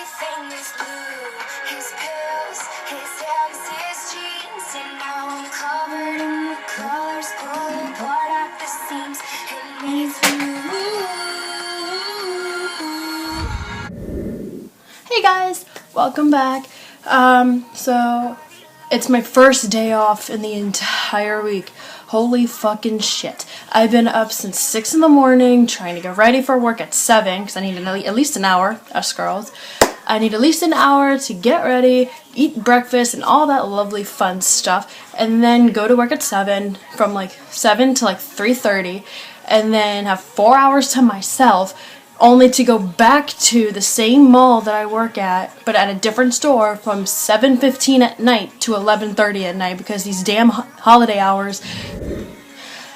Everything is blue. His pills, his hands, his jeans, and now I'm covered in the colors, pulling apart at the seams. It needs blue. Hey guys, welcome back. So it's my first day off in the entire week. Holy fucking shit. I've been up since 6 in the morning trying to get ready for work at 7 because I need at least an hour, us girls. I need at least an hour to get ready, eat breakfast and all that lovely fun stuff, and then go to work at 7 from like 7 to like 3:30, and then have 4 hours to myself, only to go back to the same mall that I work at, but at a different store from 7:15 at night to 11:30 at night because these damn holiday hours.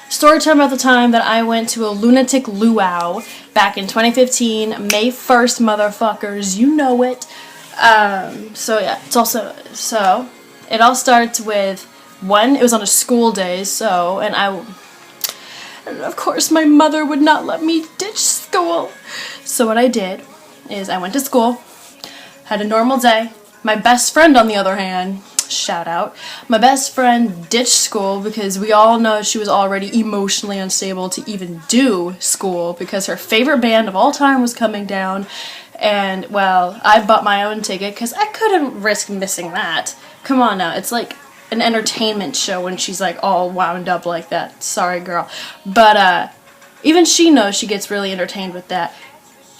Storytime at the time that I went to a lunatic luau back in 2015, May 1st, motherfuckers, you know it. So yeah, it all starts with one, it was on a school day, and of course my mother would not let me ditch school. So what I did is I went to school, had a normal day. My best friend, on the other hand, shout out, my best friend ditched school because we all know she was already emotionally unstable to even do school because her favorite band of all time was coming down. And, well, I bought my own ticket because I couldn't risk missing that. Come on now, it's like an entertainment show when she's like all wound up like that. Sorry, girl. But even she knows she gets really entertained with that.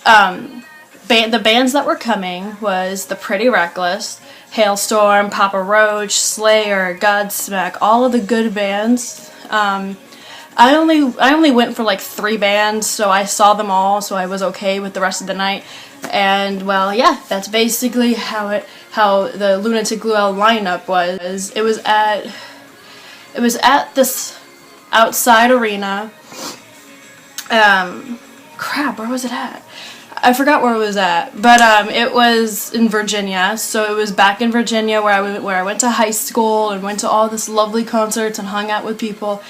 The bands that were coming was The Pretty Reckless, Halestorm, Papa Roach, Slayer, Godsmack, all of the good bands. I only went for like 3 bands, so I saw them all, so I was okay with the rest of the night. And well, yeah, that's basically how the Lunatic Luau lineup was. It was at this outside arena. Crap, where was it at? I forgot where it was at, but it was in Virginia. So it was back in Virginia where I went to high school and went to all this lovely concerts and hung out with people.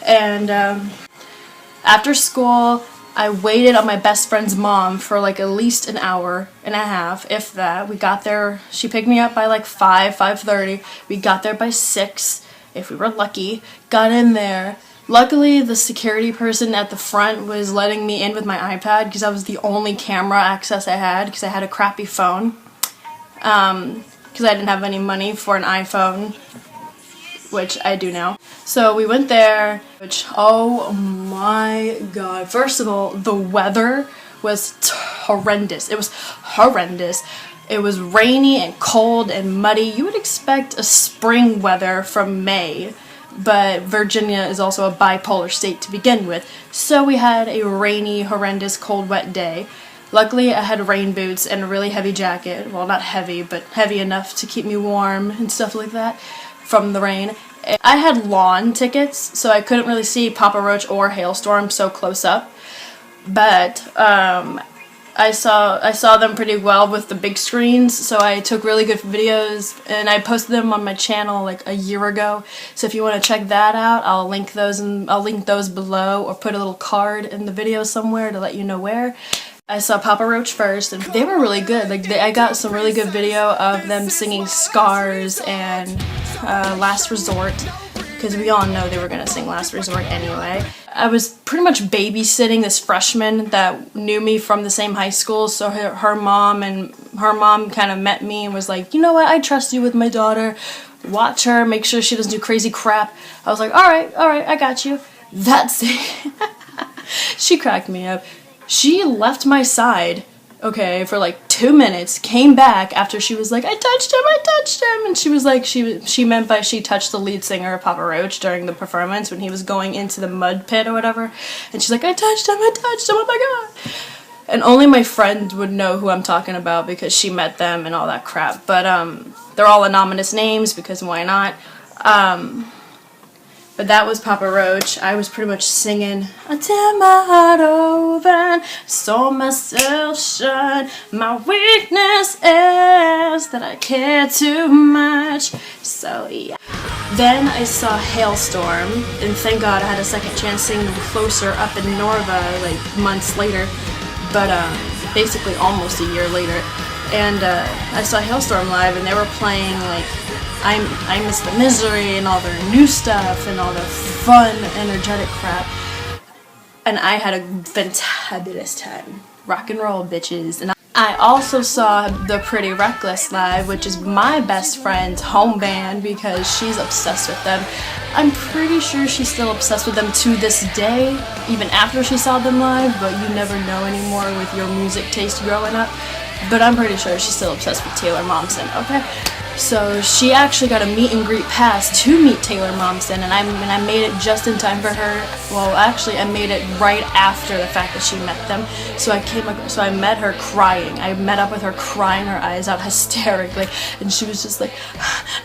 And after school, I waited on my best friend's mom for like at least an hour and a half, if that. We got there, she picked me up by like 5:30. We got there by 6, if we were lucky. Got in there. Luckily, the security person at the front was letting me in with my iPad because that was the only camera access I had because I had a crappy phone. Because I didn't have any money for an iPhone, which I do now. So we went there, which, oh my god. First of all, the weather was horrendous. It was horrendous. It was rainy and cold and muddy. You would expect a spring weather from May. But Virginia is also a bipolar state to begin with, so we had a rainy, horrendous, cold, wet day. Luckily, I had rain boots and a really heavy jacket. Well, not heavy, but heavy enough to keep me warm and stuff like that from the rain. I had lawn tickets, so I couldn't really see Papa Roach or Halestorm so close up. But I saw them pretty well with the big screens, so I took really good videos, and I posted them on my channel like a year ago. So if you want to check that out, I'll link those below, or put a little card in the video somewhere to let you know where. I saw Papa Roach first, and they were really good. Like I got some really good video of them singing Scars and Last Resort, because we all know they were gonna sing Last Resort anyway. I was pretty much babysitting this freshman that knew me from the same high school, so her mom kind of met me and was like, you know what, I trust you with my daughter. Watch her, make sure she doesn't do crazy crap. I was like, alright, I got you. That's it. She cracked me up. She left my side, okay, for like 2 minutes, came back after she was like, I touched him, and she was like, she meant by she touched the lead singer of Papa Roach during the performance when he was going into the mud pit or whatever, and she's like, I touched him, oh my god. And only my friend would know who I'm talking about because she met them and all that crap, but they're all anonymous names because why not. But that was Papa Roach. I was pretty much singing, I tear my heart open, saw myself shine. My weakness is that I care too much. So yeah. Then I saw Halestorm, and thank God I had a second chance singing them Closer up in Norva like months later. But basically almost a year later. and I saw Halestorm live, and they were playing like I Miss the Misery and all their new stuff and all their fun, energetic crap. And I had a fantabulous time. Rock and roll, bitches. And I also saw the Pretty Reckless live, which is my best friend's home band because she's obsessed with them. I'm pretty sure she's still obsessed with them to this day, even after she saw them live, but you never know anymore with your music taste growing up. But I'm pretty sure she's still obsessed with Taylor Momsen, okay? So she actually got a meet and greet pass to meet Taylor Momsen, and I made it just in time for her. Well, actually, I made it right after the fact that she met them. So I met her crying. I met up with her crying her eyes out hysterically, and she was just like,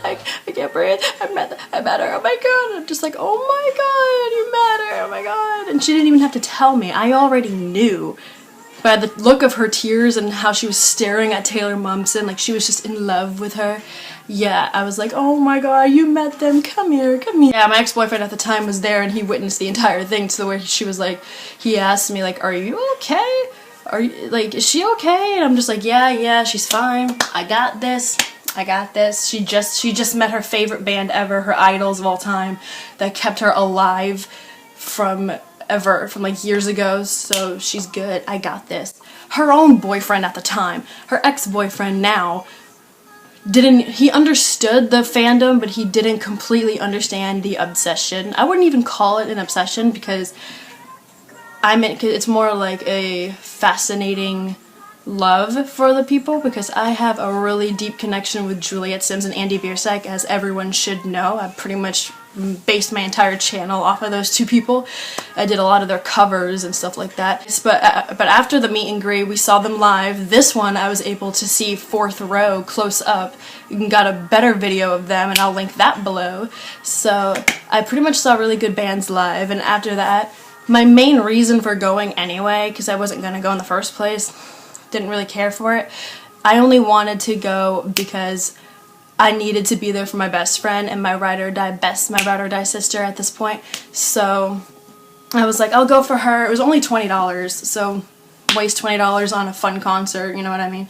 I can't breathe. I met her. Oh my god! I'm just like, oh my god, you met her. Oh my god! And she didn't even have to tell me. I already knew. By the look of her tears and how she was staring at Taylor Momsen, like she was just in love with her. Yeah, I was like, oh my god, you met them, come here, come here. Yeah, my ex-boyfriend at the time was there and he witnessed the entire thing to the where she was like, he asked me like, are you okay? Are you, like, is she okay? And I'm just like, yeah, she's fine. I got this. She just met her favorite band ever, her idols of all time, that kept her alive from like years ago, so she's good. I got this. Her own boyfriend at the time, her ex-boyfriend now, he understood the fandom, but he didn't completely understand the obsession. I wouldn't even call it an obsession because it's more like a fascinating love for the people, because I have a really deep connection with Juliet Sims and Andy Biersack, as everyone should know. I pretty much based my entire channel off of those two people. I did a lot of their covers and stuff like that. But after the meet and greet, we saw them live. This one I was able to see fourth row close up. You got a better video of them, and I'll link that below. So I pretty much saw really good bands live, and after that, my main reason for going anyway, because I wasn't going to go in the first place, didn't really care for it. I only wanted to go because I needed to be there for my best friend and my ride or die sister at this point. So I was like, I'll go for her. It was only $20, so waste $20 on a fun concert, you know what I mean?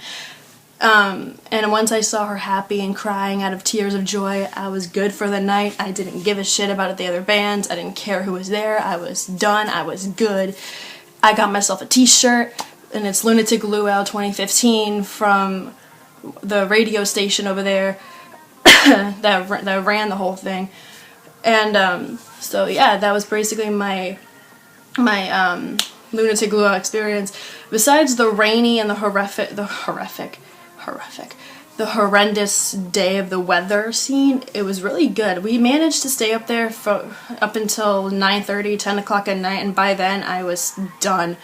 And once I saw her happy and crying out of tears of joy, I was good for the night. I didn't give a shit about the other bands. I didn't care who was there. I was done. I was good. I got myself a t-shirt, and it's Lunatic Luau 2015 from the radio station over there that ran the whole thing. And so yeah, that was basically my Lunatic Luau experience. Besides the rainy and the horrendous day of the weather scene, it was really good. We managed to stay up there up until 9:30, 10 o'clock at night, and by then I was done.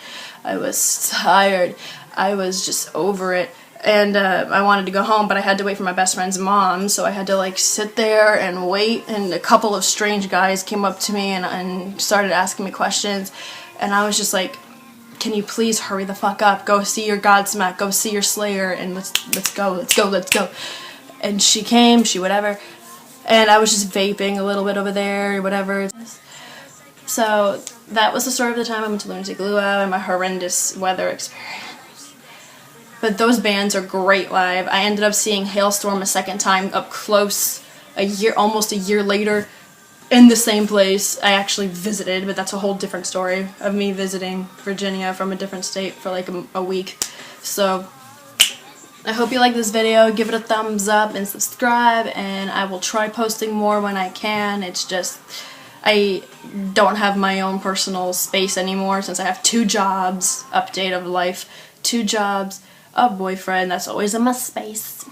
I was tired. I was just over it. And I wanted to go home, but I had to wait for my best friend's mom, so I had to like sit there and wait, and a couple of strange guys came up to me and started asking me questions, and I was just like, can you please hurry the fuck up, go see your Godsmack, go see your Slayer, and let's go. And she came, whatever, and I was just vaping a little bit over there, whatever. So that was the story of the time I went to Lunatic Luau and my horrendous weather experience. But those bands are great live. I ended up seeing Halestorm a second time up close almost a year later in the same place I actually visited, but that's a whole different story of me visiting Virginia from a different state for like a week. So I hope you like this video. Give it a thumbs up and subscribe, and I will try posting more when I can. It's just I don't have my own personal space anymore since I have 2 jobs, update of life, 2 jobs, a boyfriend that's always in my space,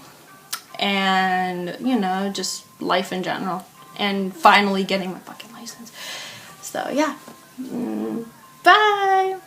and you know, just life in general, and finally getting my fucking license. So yeah, bye!